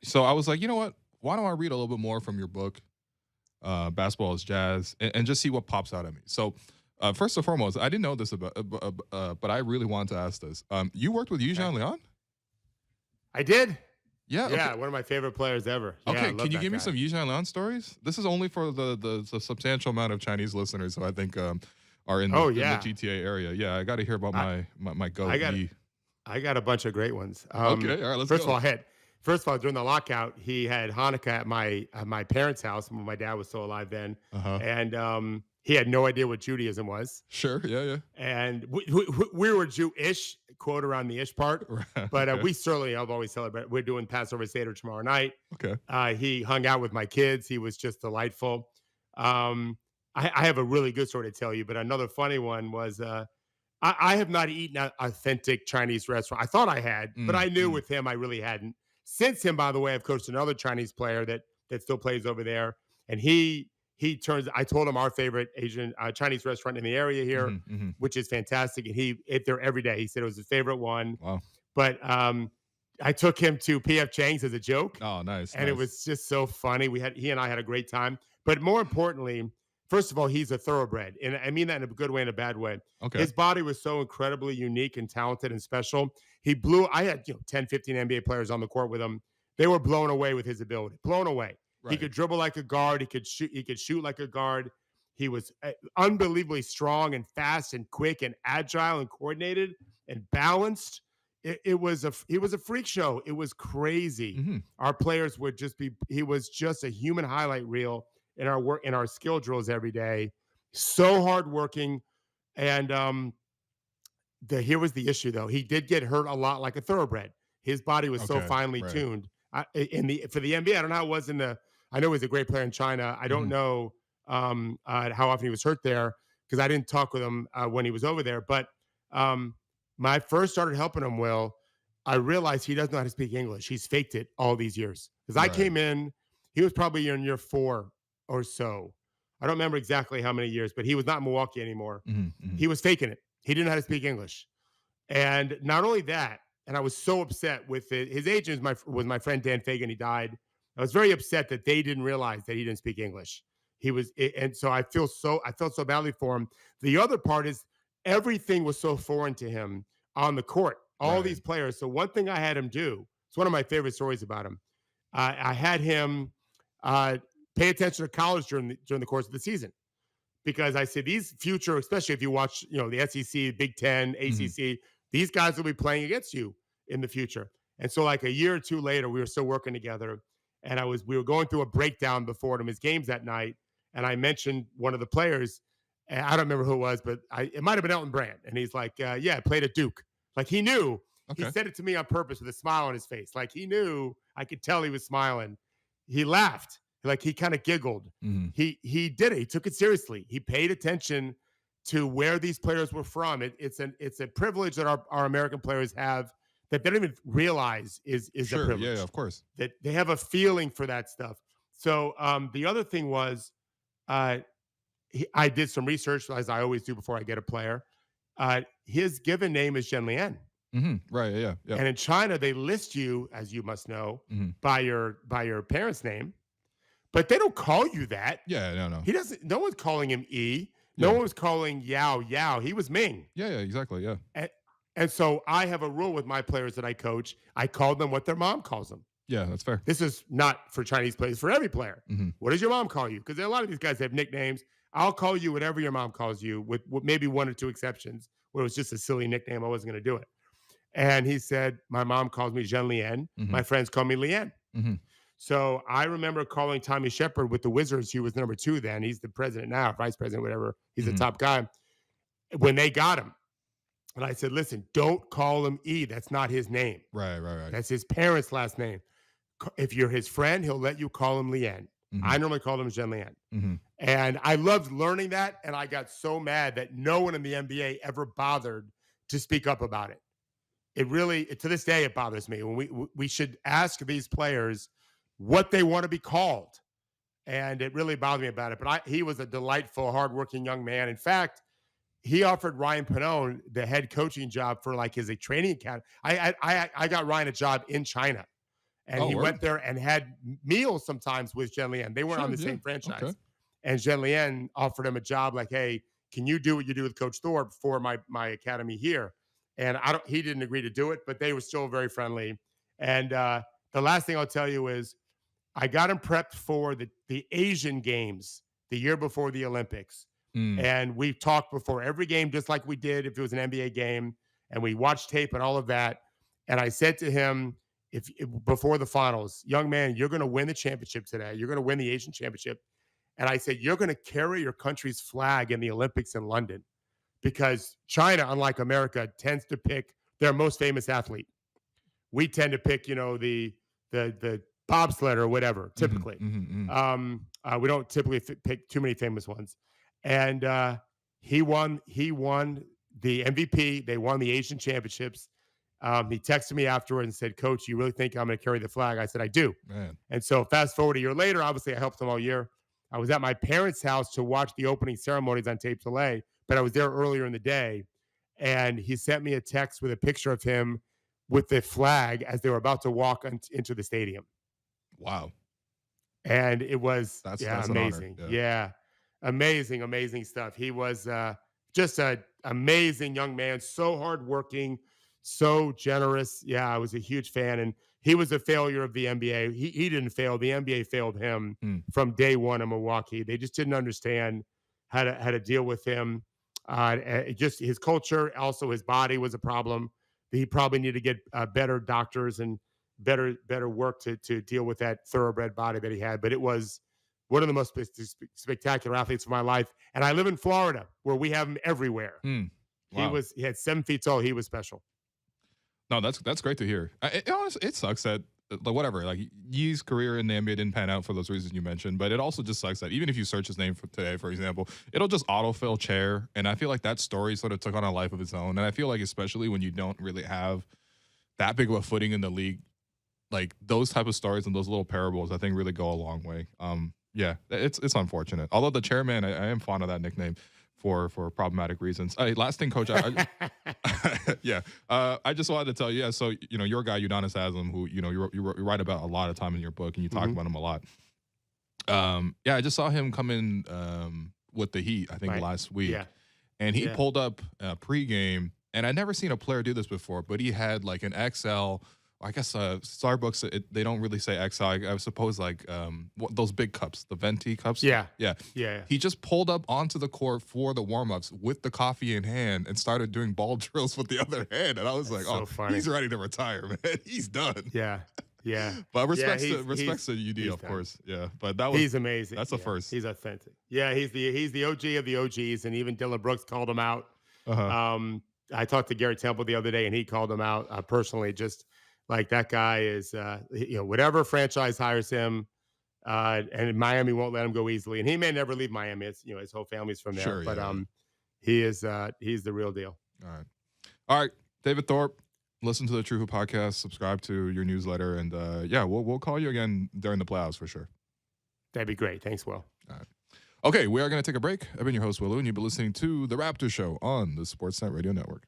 So I was like, you know what? Why don't I read a little bit more from your book, Basketball is Jazz, and just see what pops out at me. So first and foremost, I didn't know this about, but I really wanted to ask this. You worked with Jianlian? I did. Yeah. Yeah, Okay. one of my favorite players ever. Yeah, I Okay. love Can you that give me guy. some Jianlian stories? This is only for the substantial amount of Chinese listeners who I think are in the, Oh in the yeah, GTA area. Yeah, I got to hear about I, my goat. I got I got a bunch of great ones. Okay. All right. Let's First of go. all, during the lockout, he had Hanukkah at my parents' house when my dad was still alive then, Uh huh. and he had no idea what Judaism was, Sure. Yeah. Yeah. and we were Jewish, quote around the ish part, Right. but Okay. we certainly have always celebrated. We're doing Passover Seder tomorrow night. Okay. He hung out with my kids. He was just delightful. Um, I have a really good story to tell you, but another funny one was I have not eaten an authentic Chinese restaurant. I thought I had, but Mm, I knew mm. with him I really hadn't. Since him, by the way, I've coached another Chinese player that still plays over there, and he turns. I told him our favorite Asian Chinese restaurant in the area here, Hmm, hmm. which is fantastic, and he ate there every day. He said it was his favorite one. Wow. But I took him to PF Chang's as a joke, Oh, nice. and it Nice. was just so funny. He and I had a great time. But more importantly, first of all, he's a thoroughbred, and I mean that in a good way and a bad way. Okay. His body was so incredibly unique and talented and special. He blew. I had 10, 15 NBA players on the court with him. They were blown away with his ability. Blown away. He Right. could dribble like a guard. He could shoot. He could shoot like a guard. He was unbelievably strong and fast and quick and agile and coordinated and balanced. It was a freak show. It was crazy. Hmm. Our players would just be. He was just a human highlight reel in our work, in our skill drills every day. So hardworking, and here was the issue though. He did get hurt a lot, like a thoroughbred. His body was so Okay. finely Right. tuned. For the NBA, I don't know how it was in the. I know he was a great player in China. I don't Hmm. know how often he was hurt there, because I didn't talk with him when he was over there. But when I first started helping him, I realized he doesn't know how to speak English. He's faked it all these years. Because I Right. came in, he was probably in year 4 or so. I don't remember exactly how many years, but he was not in Milwaukee anymore. Hmm, hmm. He was faking it. He didn't know how to speak English. And not only that, and I was so upset with it. His agent was my friend Dan Fagan. He died. I was very upset that they didn't realize that he didn't speak English. And so I felt so badly for him. The other part is everything was so foreign to him on the court. All Right. these players. So one thing I had him do. It's one of my favorite stories about him. I had him pay attention to college during the course of the season, because I said these future, especially if you watch, the SEC, Big Ten, Hmm. ACC, these guys will be playing against you in the future. And so, like a year or two later, we were still working together, and we were going through a breakdown before one of his games that night, and I mentioned one of the players. And I don't remember who it was, but it might have been Elton Brand. And he's like, yeah, I played at Duke. Like he knew. Okay. He said it to me on purpose with a smile on his face. Like he knew. I could tell he was smiling. He laughed. Like he kind of giggled. Mm-hmm. He did it. He took it seriously. He paid attention to where these players were from. It's a privilege that our American players have that they don't even realize is sure, a privilege. Yeah, of course. That they have a feeling for that stuff. So the other thing was, I did some research, as I always do before I get a player. His given name is Jianlian. Mm-hmm. Right. Yeah. And in China, they list you, as you must know, mm-hmm. by your parents' name, but they don't call you that. Yeah. No. He doesn't. No one's calling him E. No one was calling Yao. He was Ming. Yeah. Exactly. Yeah. And so I have a rule with my players that I coach. I call them what their mom calls them. Yeah, that's fair. This is not for Chinese players, for every player. Mm-hmm. What does your mom call you? Because a lot of these guys have nicknames. I'll call you whatever your mom calls you, with maybe one or two exceptions where it was just a silly nickname. I wasn't going to do it. And he said, my mom calls me Jianlian. Mm-hmm. My friends call me Lian. Mm-hmm. So I remember calling Tommy Shepard with the Wizards. He was number 2 then. He's the president now, vice president, whatever. He's the top guy. When they got him. And I said, listen, don't call him E. That's not his name. Right. That's his parents' last name. If you're his friend, he'll let you call him Lian. Mm-hmm. I normally call him Jianlian. Mm-hmm. And I loved learning that. And I got so mad that no one in the NBA ever bothered to speak up about it. It really, to this day, it bothers me. When we should ask these players what they want to be called. And it really bothered me about it. But he was a delightful, hardworking young man. In fact, he offered Ryan Pannone the head coaching job for like his training academy. I got Ryan a job in China. And he went there and had meals sometimes with Jianlian. They weren't on the same franchise. Okay. And Jianlian offered him a job like, hey, can you do what you do with Coach Thorpe for my academy here? And he didn't agree to do it, but they were still very friendly. And the last thing I'll tell you is I got him prepped for the Asian Games the year before the Olympics. And we talked before every game, just like we did if it was an NBA game. And we watched tape and all of that. And I said to him, if before the finals, young man, you're going to win the championship today. You're going to win the Asian championship. And I said, you're going to carry your country's flag in the Olympics in London, because China, unlike America, tends to pick their most famous athlete. We tend to pick, the bobsled or whatever, typically. Mm-hmm. We don't typically pick too many famous ones. And he won the MVP. They won the Asian championships. He texted me afterward and said, Coach, you really think I'm going to carry the flag? I said, I do. Man. And so fast forward a year later, obviously I helped him all year. I was at my parents' house to watch the opening ceremonies on tape delay, but I was there earlier in the day. And he sent me a text with a picture of him with the flag as they were about to walk into the stadium. Wow. And it was that's amazing. Yeah. Amazing stuff. He was just an amazing young man, so hardworking, so generous. Yeah, I was a huge fan. And he was a failure of the NBA. He didn't fail. The NBA failed him from day one in Milwaukee. They just didn't understand how to deal with him. Just his culture, also his body was a problem. He probably needed to get better doctors and better work to deal with that thoroughbred body that he had. But it was one of the most spectacular athletes of my life. And I live in Florida, where we have him everywhere. Wow. He had 7 feet tall. He was special. No, that's great to hear. Honestly, it sucks that whatever, like Yee's career in the NBA didn't pan out for those reasons you mentioned, but it also just sucks that even if you search his name for today, for example, it'll just autofill chair. And I feel like that story sort of took on a life of its own. And I feel like especially when you don't really have that big of a footing in the league, like those type of stories and those little parables, I think really go a long way. Yeah, it's unfortunate. Although the chairman, I am fond of that nickname for problematic reasons. Last thing, Coach, yeah, I just wanted to tell you, so your guy Udonis Haslem, who you write about a lot of time in your book, and you talk about him a lot. Yeah, I just saw him come in with the Heat, I think last week, and he pulled up pregame, and I'd never seen a player do this before, but he had like an XL. I guess Starbucks, they don't really say XL. I suppose like those big cups, the venti cups. Yeah. He just pulled up onto the court for the warm-ups with the coffee in hand and started doing ball drills with the other hand. And I was like, funny. He's ready to retire, man. He's done. Yeah. Yeah. But Yeah, respects to UD, he's of done. course. Yeah, but He's amazing. that's a Yeah, first. he's authentic. Yeah, he's the OG of the OGs, and even Dylan Brooks called him out. Uh huh. I talked to Garrett Temple the other day, and he called him out personally. Just like that guy is, whatever franchise hires him, and Miami won't let him go easily. And he may never leave Miami. It's his whole family's from there, Sure. but Yeah. he's the real deal. All right. All right, David Thorpe. Listen to the True Hoop podcast. Subscribe to your newsletter, and yeah, we'll call you again during the playoffs for sure. That'd be great. Thanks, Will. All right. Okay, we are going to take a break. I've been your host, Willow, and you've been listening to The Raptors Show on the Sportsnet Radio Network.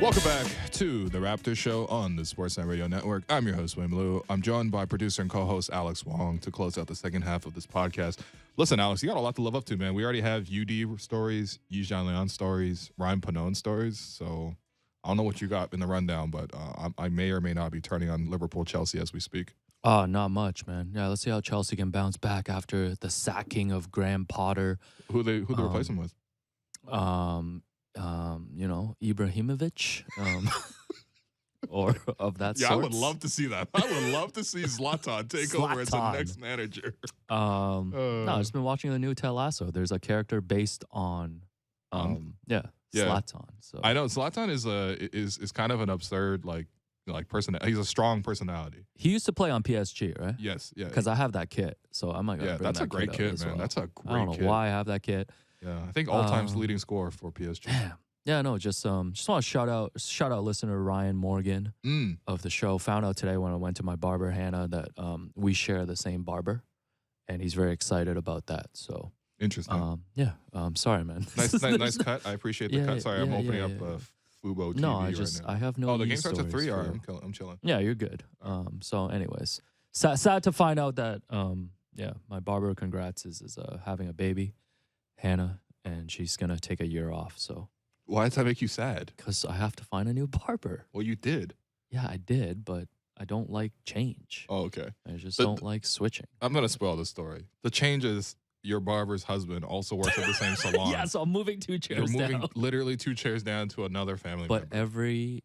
Welcome back to the Raptors Show on the Sportsnet Radio Network. I'm your host, Wayne Blue. I'm joined by producer and co-host Alex Wong to close out the second half of this podcast. Listen, Alex, you got a lot to live up to, man. We already have UD stories, Jianlian stories, Ryan Pannone stories. So I don't know what you got in the rundown, but I may or may not be turning on Liverpool-Chelsea as we speak. Not much, man. Yeah, let's see how Chelsea can bounce back after the sacking of Graham Potter. Who they replace him with? Ibrahimovic, or of that sort. Yeah, I would love to see that. I would love to see Zlatan take over as the next manager. No, I've just been watching the new Ted Lasso. There's a character based on, Zlatan. So I know Zlatan is kind of an absurd person. He's a strong personality. He used to play on PSG, right? Yes, yeah. Because I have that kit, so I might. Yeah, that's a great kit, man. Well. That's a great. I don't know why I have that kit. Yeah, I think all-time leading scorer for PSG. Damn. Yeah, no, just want to shout out listener Ryan Morgan of the show. Found out today when I went to my barber Hannah that we share the same barber, and he's very excited about that. So interesting. Sorry, man. Nice cut. I appreciate the cut. Sorry, I'm opening up Fubo TV right now. I have no. Oh, the game starts at 3. All right, I'm chilling. Yeah, you're good. So, anyways, sad to find out that my barber, congrats, is having a baby, Hannah, and she's gonna take a year off. So. Why does that make you sad? Because I have to find a new barber. Well, you did. Yeah, I did, but I don't like change. Oh, okay. I just don't like switching. I'm going to spoil the story. The change is your barber's husband also works at the same salon. Yeah, so I'm moving 2 chairs down. You're moving literally 2 chairs down to another family member. But every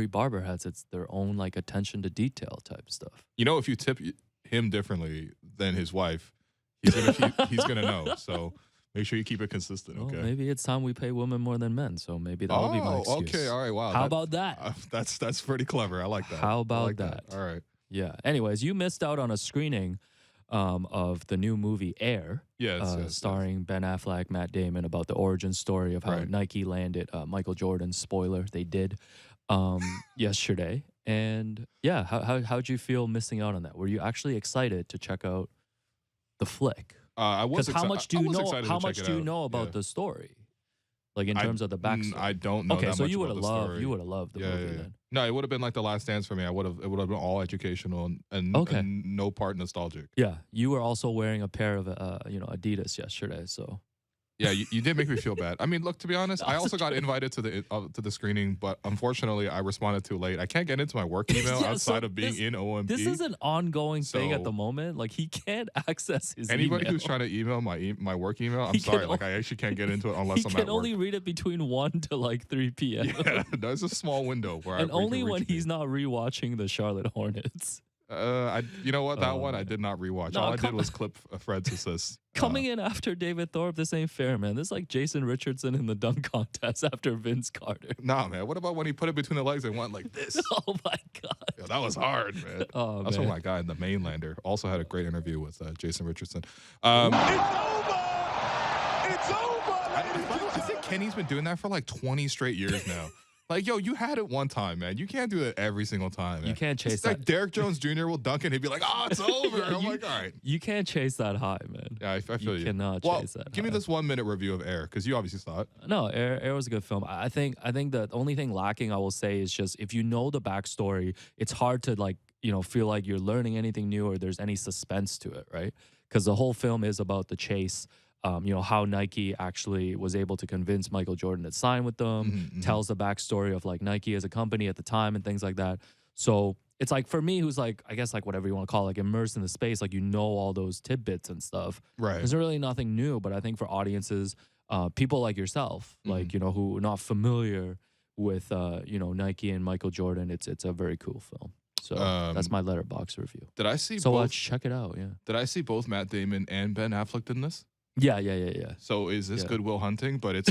barber has their own attention to detail type stuff. You know, if you tip him differently than his wife, he's gonna know. So make sure you keep it consistent, okay? Well, maybe it's time we pay women more than men, so maybe that'll be my excuse. Okay, all right, wow. How about that? That's pretty clever. I like that. How about that? All right. Yeah. Anyways, you missed out on a screening of the new movie Air, starring Ben Affleck, Matt Damon, about the origin story of how Nike landed Michael Jordan. Spoiler, they did yesterday. And yeah, how'd you feel missing out on that? Were you actually excited to check out the flick? I was. How much do you know? How much do you know about the story? Like in terms of the backstory. I don't know. Okay, that so much you would about have the loved. story. You would have loved the movie then. No, it would have been like The Last Dance for me. It would have been all educational and no part nostalgic. Yeah, you were also wearing a pair of Adidas yesterday, so. Yeah, you did make me feel bad. I mean, look, to be honest, I also got invited to the screening, but unfortunately, I responded too late. I can't get into my work email outside of being in OMP. This is an ongoing thing at the moment. Like, he can't access his anybody email. who's trying to email my work email, I'm sorry. Like, I actually can't get into it unless I'm at work. He can only read it between 1 to 3 p.m. Yeah, there's a small window where and only when he's not rewatching the Charlotte Hornets. You know what? That one I did not rewatch. All I did was clip Fred's assist. Coming in after David Thorpe, this ain't fair, man. This is like Jason Richardson in the dunk contest after Vince Carter. Nah, man. What about when he put it between the legs and went like this? Oh my God. Yeah, that was hard, man. Oh, that's man. when my guy in the Mainlander also had a great interview with Jason Richardson. It's over. It's over. I think Kenny's been doing that for like 20 straight years now. Like, yo, you had it one time, man. You can't do it every single time, man. You can't chase it's that. Like Derrick Jones Jr. will dunk it. He'd be like, oh, it's over. I'm like, all right. You can't chase that high, man. Yeah, I feel you. You cannot chase that give me this 1-minute review of Air, because you obviously saw it. No, Air was a good film. I think the only thing lacking, I will say, is just if you know the backstory, it's hard to feel like you're learning anything new or there's any suspense to it, right? Because the whole film is about the chase. How Nike actually was able to convince Michael Jordan to sign with them, tells the backstory of Nike as a company at the time and things like that. So it's like, for me, who's I guess whatever you want to call it, immersed in the space, all those tidbits and stuff. Right. There's really nothing new, but I think for audiences, people like yourself, who are not familiar with, Nike and Michael Jordan, it's a very cool film. So that's my Letterboxd review. Did I see both? Check it out, yeah. Did I see both Matt Damon and Ben Affleck in this? Yeah. So is this Good Will Hunting, but it's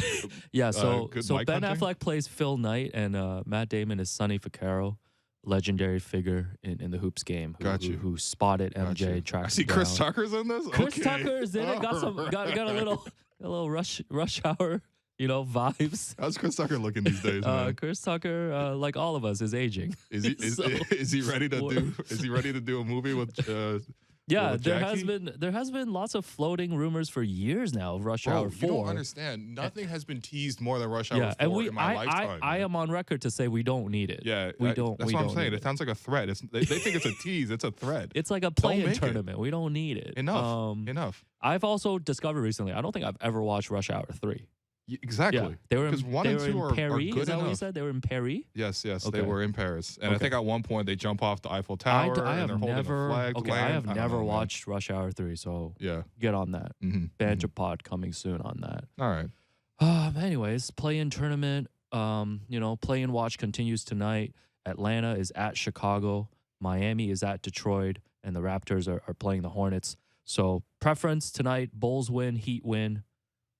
yeah. So Mike Ben Hunting? Affleck plays Phil Knight, and Matt Damon is Sonny Vaccaro, legendary figure in the hoops game. Who spotted MJ. Tracked I see down. Chris Tucker's in this. Chris Tucker's in it. Got a little rush hour. Vibes. How's Chris Tucker looking these days, man? Chris Tucker, like all of us, is aging. Is he ready to do? Is he ready to do a movie with Yeah, with there Jackie? has been lots of floating rumors for years now of Rush Hour Bro, 4. you don't understand. Nothing has been teased more than Rush Hour Yeah, 4 and in my lifetime. I man. am on record to say we don't need it. Yeah, we don't. That's we what I'm don't saying. need It sounds like a threat. They think it's a tease. It's a threat. It's like a Don't play-in make it. tournament. We don't need it. Enough. Enough. I've also discovered recently. I don't think I've ever watched Rush Hour 3. Exactly. Yeah, they were Because in, 1 they and were 2 in are Paris. good Is that what you enough. said? They were in Paris. Yes, they Okay. were in Paris, and I Okay. think at one point they jump off the Eiffel I Tower have and they're holding never. a flag. Okay, land. I have don't never know, man. watched Rush Hour 3. So Yeah. get on that. Mm-hmm. Banter pod coming soon on that. All right. Anyways, play-in tournament. Play-in watch continues tonight. Atlanta is at Chicago. Miami is at Detroit, and the Raptors are playing the Hornets. So preference tonight: Bulls win, Heat win,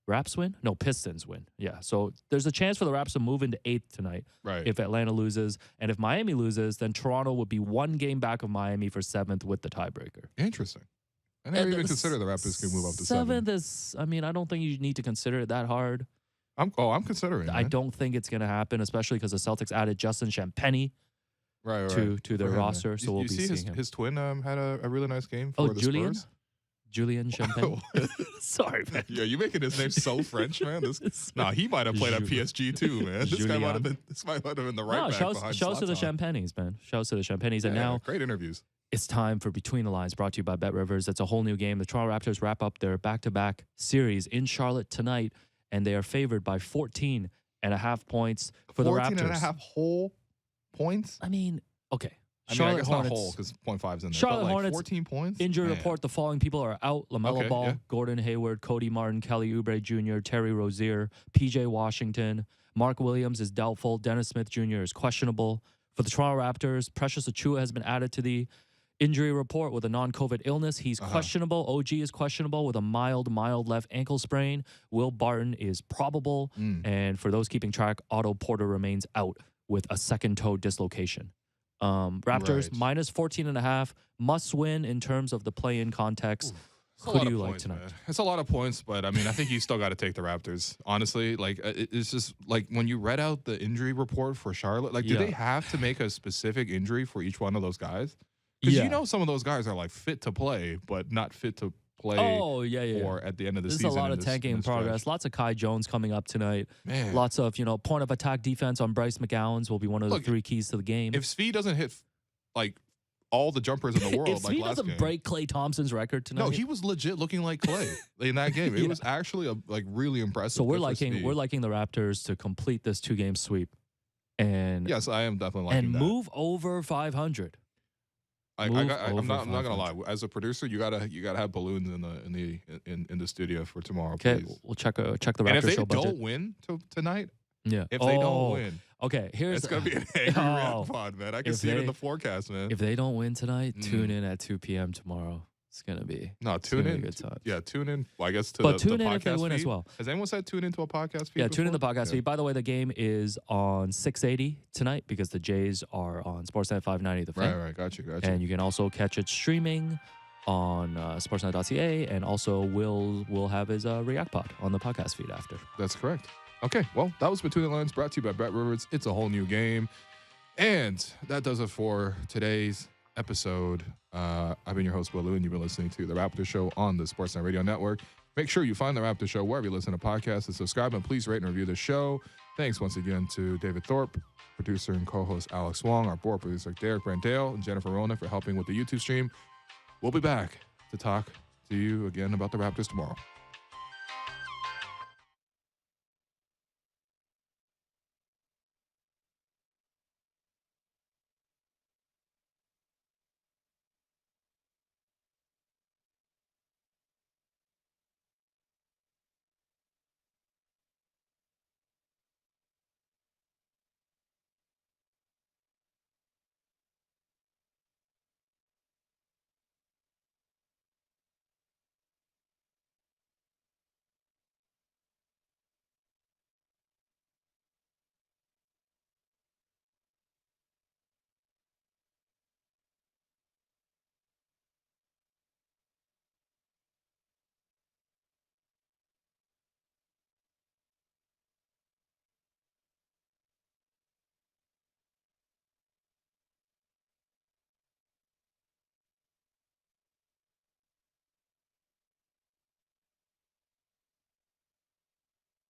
Raps win. No, Pistons win. Yeah. So there's a chance for the Raps to move into 8th tonight Right. if Atlanta loses, and if Miami loses, then Toronto would be 1 game back of Miami for 7th with the tiebreaker. Interesting. I never And even the considered the Raptors could move up to 7. 7th is. I mean, I don't think you need to consider it that hard. I'm considering. I man. don't think it's going to happen, especially because the Celtics added Justin Champagny right, to For their him, man. roster, so we'll you be see seeing him. his twin had a really nice game for the Julian? Spurs. Julian Champagne. Sorry, man. Yeah, you making his name so French, man. He might have played at PSG too, man. This guy might have been. This might have been the right back behind shouts to the Zlatan. Champagnes, man. Shouts to the Champagnes. And now great interviews. it's time for Between the Lines, brought to you by Bet Rivers. It's a whole new game. The Toronto Raptors wrap up their back-to-back series in Charlotte tonight, and they are favored by 14.5 points for the Raptors. 14 and a half whole points. I mean, okay. I Charlotte guess Hornets. not whole because 0.5's in there. Charlotte but like Hornets 14 points. Injury Man. report: the following people are out: LaMelo Okay, Ball, yeah. Gordon Hayward, Cody Martin, Kelly Oubre Jr., Terry Rozier, PJ Washington. Mark Williams is doubtful. Dennis Smith Jr. is questionable. For the Toronto Raptors, Precious Achiuwa has been added to the injury report with a non-COVID illness. He's questionable. OG is questionable with a mild left ankle sprain. Will Barton is probable. And for those keeping track, Otto Porter remains out with a second toe dislocation. Raptors Right. minus 14.5, must win in terms of the play-in context. Who do you like tonight? Man. It's a lot of points, but I mean, I think you still got to take the Raptors. Honestly, like it's just like when you read out the injury report for Charlotte, like, do they have to make a specific injury for each one of those guys? Because you know some of those guys are like fit to play, but not fit to play. Oh, yeah. Or at the end of the There's season. a lot in of tanking in this progress. stretch. Lots of Kai Jones coming up tonight. Man, Lots of, point of attack defense on Bryce McGowan's will be one of the Look, 3 keys to the game. if Svi doesn't hit like all the jumpers in the world, if like Svi last doesn't game, break Klay Thompson's record tonight. no, he was legit looking like Clay in that game. It Yeah. was actually really impressive. So we're Good for liking Svi. the Raptors to complete this 2-game sweep and Yes, I am definitely liking and that. move over 500. I'm move not over gonna lie. As a producer, you gotta have balloons in the studio for tomorrow. Okay, Please. we'll check the Raptors And if they show budget. don't win tonight, Yeah. if they don't win, Okay, here's it's gonna be an angry Oh. rap pod, man. I can If see it in they- the forecast, man. if they don't win tonight, tune in at 2 p.m. tomorrow. It's gonna be No, it's tune gonna be in. a good time. Yeah, tune in. Well, I guess to But the tune in podcast if they win feed. as well. Has anyone said tune into a podcast feed? Yeah, tune in the before? podcast Yeah. feed. By the way, the game is on 680 tonight because the Jays are on Sportsnet 590. The Fan. Right. Got you. And you can also catch it streaming on sportsnet.ca, and also we'll have his React Pod on the podcast feed after. That's correct. Okay, well, that was Between the Lines, brought to you by Bet Rivers. It's a whole new game. And that does it for today's episode. I've been your host, Will Lou, and you've been listening to The Raptors Show on the Sportsnet Radio Network. Make sure you find The Raptors Show wherever you listen to podcasts and subscribe, and please rate and review the show. Thanks once again to David Thorpe, producer and co-host Alex Wong, our board producer Derek Brandale, and Jennifer Rona for helping with the YouTube stream. We'll be back to talk to you again about the Raptors tomorrow.